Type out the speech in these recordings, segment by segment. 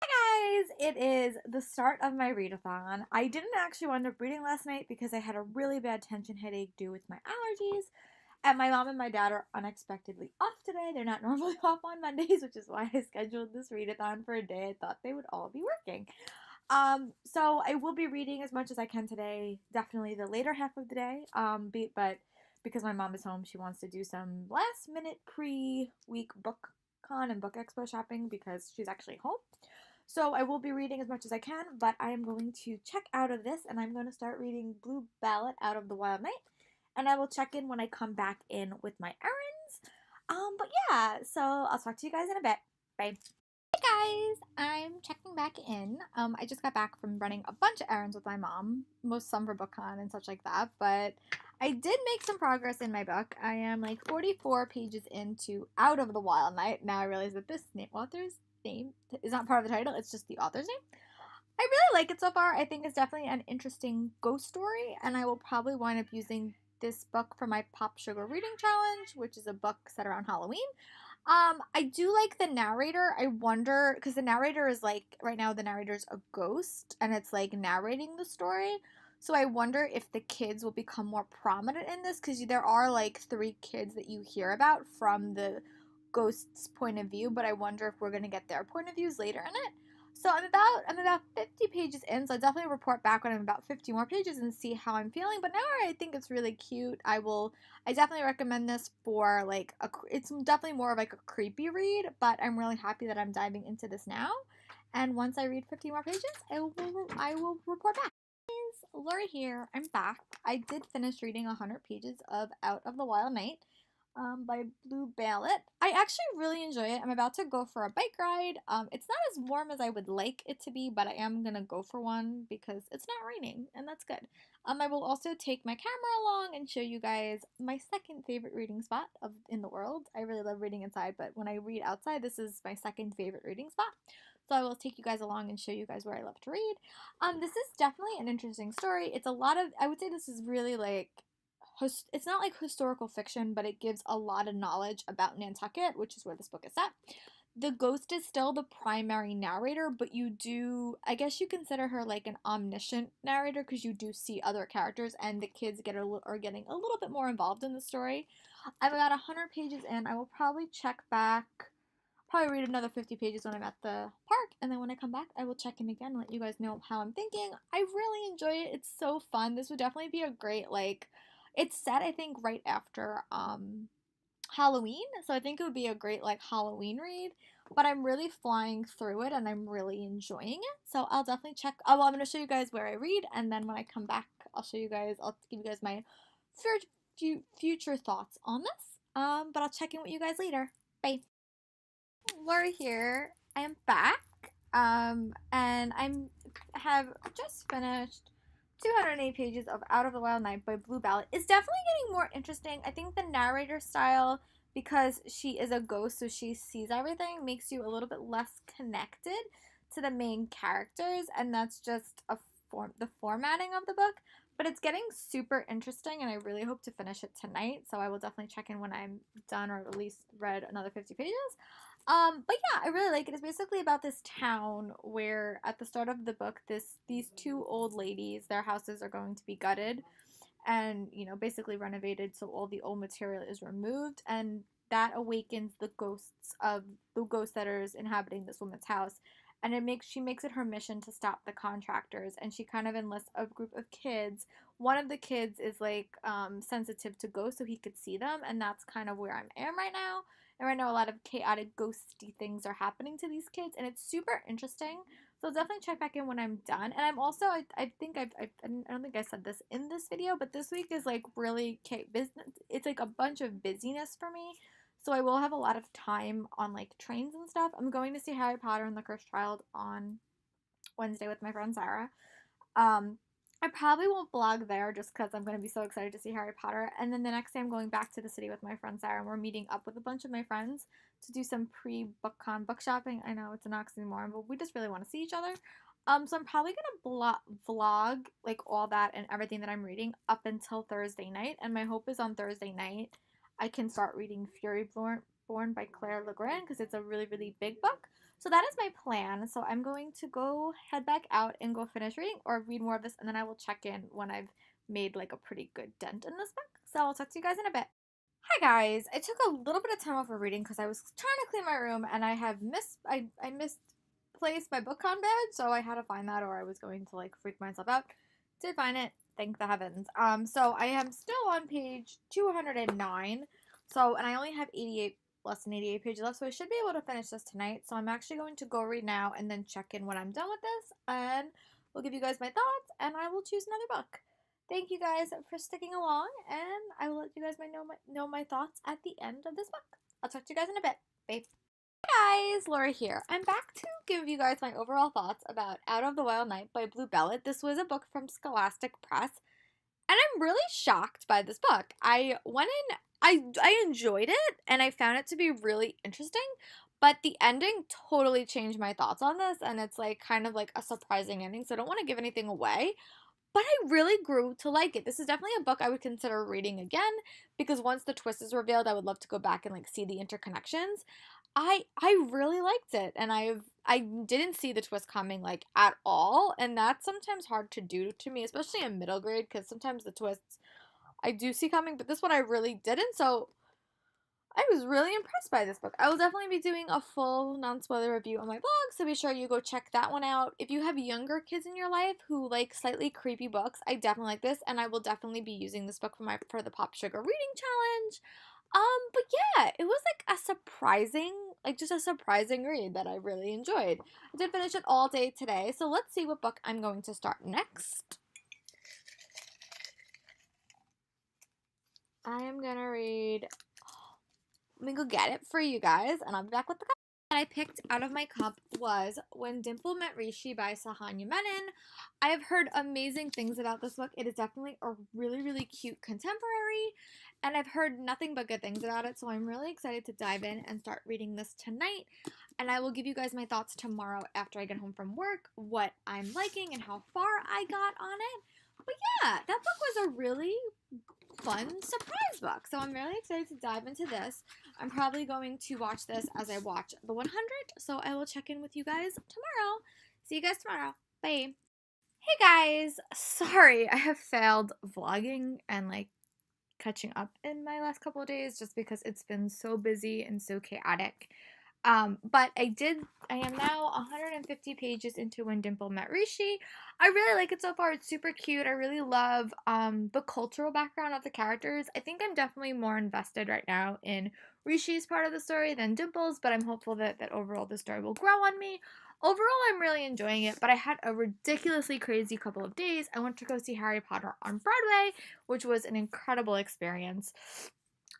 Hi guys, it is the start of my readathon. I didn't actually wind up reading last night because I had a really bad tension headache due with my allergies. And my mom and my dad are unexpectedly off today. They're not normally off on Mondays, which is why I scheduled this readathon for a day I thought they would all be working. So I will be reading as much as I can today. Definitely the later half of the day. But because my mom is home, she wants to do some last minute pre-week book con and book expo shopping because she's actually home. So I will be reading as much as I can, but I am going to check out of this and I'm going to start reading Blue Ballot Out of the Wild Night. And I will check in when I come back in with my errands. But yeah, so I'll talk to you guys in a bit. Bye. Hey guys, I'm checking back in. I just got back from running a bunch of errands with my mom, some for BookCon and such like that, but I did make some progress in my book. I am like 44 pages into Out of the Wild Night. Now I realize that this author's name is not part of the title, it's just the author's name. I really like it so far. I think it's definitely an interesting ghost story, and I will probably wind up using this book for my Pop Sugar Reading Challenge, which is a book set around Halloween. I do like the narrator. I wonder, because the narrator is like, right now the narrator's a ghost, and it's like narrating the story. So I wonder if the kids will become more prominent in this, because there are like 3 kids that you hear about from the ghost's point of view, but I wonder if we're going to get their point of views later in it. So I'm about 50 pages in, so I'll definitely report back when I'm about 50 more pages and see how I'm feeling. But now I think it's really cute. I definitely recommend this for like it's definitely more of like a creepy read, but I'm really happy that I'm diving into this now. And once I read 50 more pages, I will report back. Lori here. I'm back. I did finish reading 100 pages of Out of the Wild Night by Blue Ballot. I actually really enjoy it. I'm about to go for a bike ride. It's not as warm as I would like it to be, but I am gonna go for one because it's not raining, and that's good. I will also take my camera along and show you guys my second favorite reading spot in the world. I really love reading inside, but when I read outside, this is my second favorite reading spot. So I will take you guys along and show you guys where I love to read. This is definitely an interesting story. It's a lot of, I would say this is really like it's not like historical fiction, but it gives a lot of knowledge about Nantucket, which is where this book is set. The ghost is still the primary narrator, but you do, I guess you consider her like an omniscient narrator because you do see other characters, and the kids are getting a little bit more involved in the story. I'm about 100 pages in. I will probably check back, probably read another 50 pages when I'm at the park, and then when I come back, I will check in again and let you guys know how I'm thinking. I really enjoy it. It's so fun. This would definitely be a great like it's set, I think, right after Halloween, so I think it would be a great like Halloween read. But I'm really flying through it, and I'm really enjoying it. So I'll definitely check. Oh, well, I'm gonna show you guys where I read, and then when I come back, I'll show you guys. I'll give you guys my future thoughts on this. But I'll check in with you guys later. Bye. Laura here. I am back. And have just finished 208 pages of Out of the Wild Night by Blue Ballot. It's definitely getting more interesting. I think the narrator style, because she is a ghost, so she sees everything, makes you a little bit less connected to the main characters, and that's just the formatting of the book. But it's getting super interesting, and I really hope to finish it tonight. So I will definitely check in when I'm done, or at least read another 50 pages. But yeah, I really like it. It's basically about this town where at the start of the book, these 2 old ladies, their houses are going to be gutted and, basically renovated, so all the old material is removed, and that awakens the ghosts of the ghost setters inhabiting this woman's house. And she makes it her mission to stop the contractors, and she kind of enlists a group of kids. One of the kids is like sensitive to ghosts, so he could see them, and that's kind of where I am right now. And right now, a lot of chaotic, ghosty things are happening to these kids, and it's super interesting. So I'll definitely check back in when I'm done. And I'm also, I think I don't think I said this in this video, but this week is like really business. It's like a bunch of busyness for me. So I will have a lot of time on like trains and stuff. I'm going to see Harry Potter and the Cursed Child on Wednesday with my friend Sarah. I probably won't vlog there just because I'm going to be so excited to see Harry Potter. And then the next day I'm going back to the city with my friend Sarah, and we're meeting up with a bunch of my friends to do some pre-BookCon book shopping. I know it's an oxymoron, but we just really want to see each other. So I'm probably going to vlog like all that and everything that I'm reading up until Thursday night. And my hope is on Thursday night I can start reading Fury Born by Claire Legrand because it's a really, really big book. So that is my plan. So I'm going to go head back out and go finish reading or read more of this, and then I will check in when I've made like a pretty good dent in this book. So I'll talk to you guys in a bit. Hi guys! I took a little bit of time off of reading because I was trying to clean my room and I have misplaced my book on bed, so I had to find that or I was going to like freak myself out. Did find it, thank the heavens. So I am still on page 209. So, and I only have less than 88 pages left, so I should be able to finish this tonight. So I'm actually going to go read now and then check in when I'm done with this, and we'll give you guys my thoughts, and I will choose another book. Thank you guys for sticking along, and I will let you guys know my thoughts at the end of this book. I'll talk to you guys in a bit. Bye. Hey guys, Laura here. I'm back to give you guys my overall thoughts about Out of the Wild Night by Blue Bellet. This was a book from Scholastic Press, and I'm really shocked by this book. I went in, I enjoyed it, and I found it to be really interesting, but the ending totally changed my thoughts on this, and it's like kind of like a surprising ending, so I don't want to give anything away. But I really grew to like it. This is definitely a book I would consider reading again because once the twist is revealed, I would love to go back and like see the interconnections. I really liked it, and I didn't see the twist coming like at all, and that's sometimes hard to do to me, especially in middle grade, because sometimes the twists I do see coming, but this one I really didn't. So I was really impressed by this book. I will definitely be doing a full non-spoiler review on my blog, so be sure you go check that one out. If you have younger kids in your life who like slightly creepy books, I definitely like this, and I will definitely be using this book for the Pop Sugar Reading Challenge. But yeah, it was like just a surprising read that I really enjoyed. I did finish it all day today, so let's see what book I'm going to start next. I am gonna read... Let me go get it for you guys, and I'll be back with the cup. That I picked out of my cup was When Dimple Met Rishi by Sahanya Menon. I have heard amazing things about this book. It is definitely a really, really cute contemporary, and I've heard nothing but good things about it, so I'm really excited to dive in and start reading this tonight, and I will give you guys my thoughts tomorrow after I get home from work, what I'm liking and how far I got on it. But yeah, that book was a really fun surprise book, so I'm really excited to dive into this. I'm probably going to watch this as I watch the 100, so I will check in with you guys tomorrow. See you guys tomorrow. Bye. Hey guys, sorry I have failed vlogging and like catching up in my last couple of days just because it's been so busy and so chaotic. But I am now 150 pages into When Dimple Met Rishi. I really like it so far. It's super cute. I really love the cultural background of the characters. I think I'm definitely more invested right now in Rishi's part of the story than Dimple's, but I'm hopeful that overall the story will grow on me. Overall, I'm really enjoying it, but I had a ridiculously crazy couple of days. I went to go see Harry Potter on Broadway, which was an incredible experience.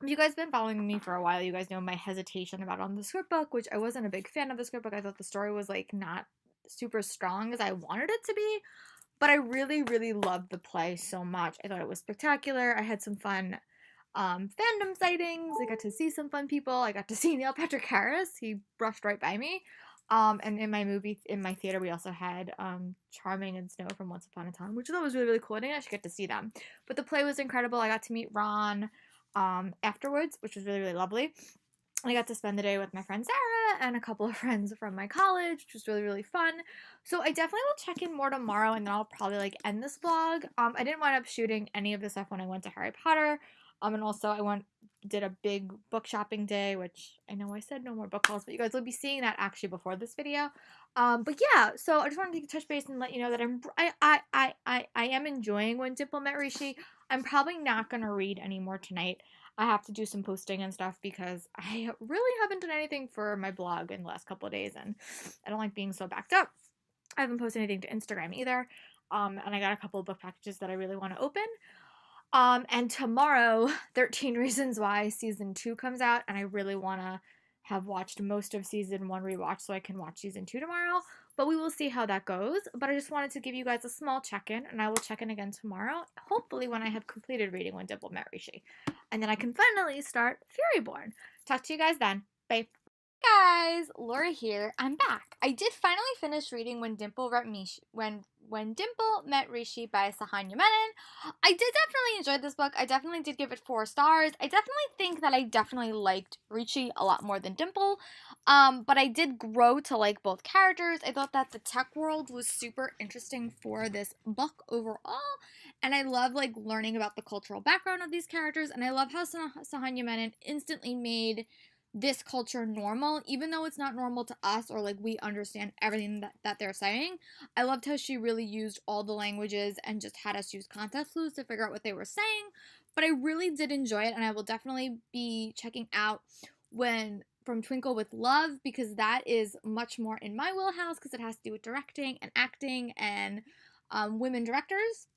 If you guys have been following me for a while, you guys know my hesitation about on the script book, which I wasn't a big fan of the script book. I thought the story was like not super strong as I wanted it to be, but I really, really loved the play so much. I thought it was spectacular. I had some fun fandom sightings. I got to see some fun people. I got to see Neil Patrick Harris. He brushed right by me. And in my theater, we also had Charming and Snow from Once Upon a Time, which I thought was really, really cool. I didn't actually get to see them, but the play was incredible. I got to meet Ron afterwards, which was really, really lovely. I got to spend the day with my friend Sarah and a couple of friends from my college, which was really, really fun. So I definitely will check in more tomorrow, and then I'll probably like end this vlog. I didn't wind up shooting any of the stuff when I went to Harry Potter. And also I did a big book shopping day, which I know I said no more book hauls, but you guys will be seeing that actually before this video. But yeah, so I just wanted to touch base and let you know that I am enjoying When Dimple Met Rishi. I'm probably not gonna read anymore tonight. I have to do some posting and stuff because I really haven't done anything for my blog in the last couple of days, and I don't like being so backed up. I haven't posted anything to Instagram either. And I got a couple of book packages that I really want to open. And tomorrow, 13 Reasons Why Season 2 comes out, and I really want to have watched most of Season 1 rewatch so I can watch Season 2 tomorrow, but we will see how that goes. But I just wanted to give you guys a small check-in, and I will check in again tomorrow, hopefully when I have completed reading When Dimple Met Rishi, and then I can finally start Furyborn. Talk to you guys then. Bye. Hey guys, Laura here. I'm back. I did finally finish reading When Dimple Met Rishi by Sahanya Menon. I did definitely enjoy this book. I definitely did give it 4 stars. I definitely think that I definitely liked Rishi a lot more than Dimple. But I did grow to like both characters. I thought that the tech world was super interesting for this book overall. And I love like learning about the cultural background of these characters. And I love how Sahanya Menon instantly made this culture normal, even though it's not normal to us or like we understand everything that they're saying. I loved how she really used all the languages and just had us use context clues to figure out what they were saying. But I really did enjoy it, and I will definitely be checking out when from Twinkle with Love, because that is much more in my wheelhouse because it has to do with directing and acting and women directors.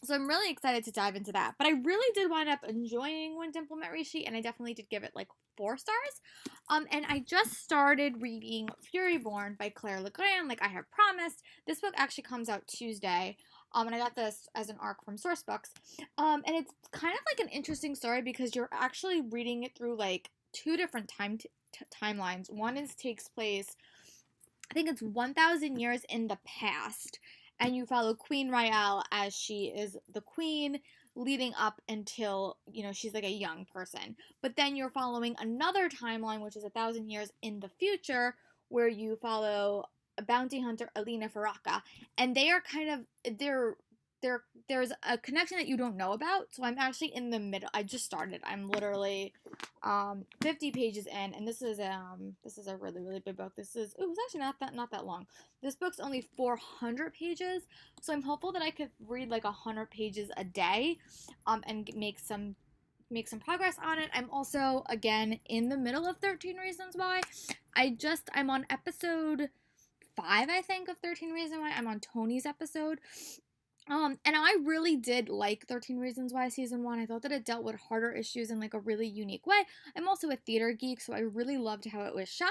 So I'm really excited to dive into that. But I really did wind up enjoying When Dimple Met Rishi, and I definitely did give it like 4 stars. And I just started reading Furyborn by Claire Legrand, like I have promised. This book actually comes out Tuesday. And I got this as an ARC from Sourcebooks. And it's kind of like an interesting story because you're actually reading it through like 2 different timelines. One takes place, I think it's 1,000 years in the past, and you follow Queen Raelle as she is the queen leading up until, she's like a young person. But then you're following another timeline, which is 1,000 years in the future, where you follow a bounty hunter, Alina Faraka, and they are kind of, there's a connection that you don't know about. So I'm actually in the middle. I just started. I'm literally 50 pages in, and this is a really, really big book. It's actually not that long. This book's only 400 pages, so I'm hopeful that I could read like 100 pages a day and make some progress on it. I'm also again in the middle of 13 Reasons Why. I'm on episode 5, I think, of 13 Reasons Why. I'm on Tony's episode. And I really did like 13 Reasons Why Season 1. I thought that it dealt with harder issues in like a really unique way. I'm also a theater geek, so I really loved how it was shot.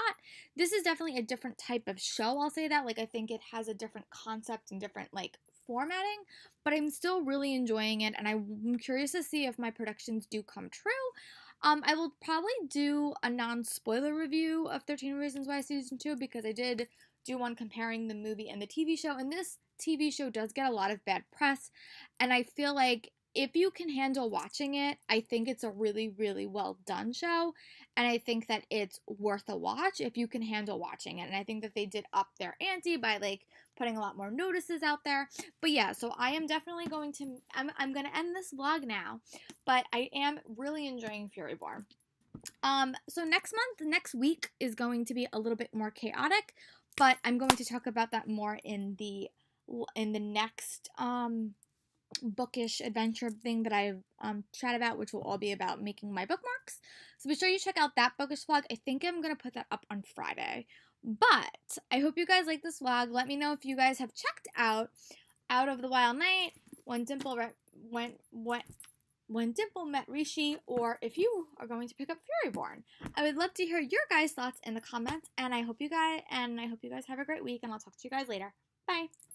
This is definitely a different type of show, I'll say that. Like, I think it has a different concept and different like formatting, but I'm still really enjoying it, and I'm curious to see if my predictions do come true. I will probably do a non-spoiler review of 13 Reasons Why Season 2 because I did do one comparing the movie and the TV show, and this TV show does get a lot of bad press, and I feel like if you can handle watching it, I think it's a really, really well done show, and I think that it's worth a watch if you can handle watching it, and I think that they did up their ante by like putting a lot more notices out there. But yeah, so I am definitely going to, I'm going to end this vlog now, but I am really enjoying Furyborn. So next week is going to be a little bit more chaotic, but I'm going to talk about that more in the next bookish adventure thing that I've chat about, which will all be about making my bookmarks. So be sure you check out that bookish vlog. I think I'm gonna put that up on Friday. But I hope you guys like this vlog. Let me know if you guys have checked out of the Wild Night, When Dimple Met Rishi, or if you are going to pick up Furyborn. I would love to hear your guys' thoughts in the comments, and I hope you guys have a great week, and I'll talk to you guys later. Bye.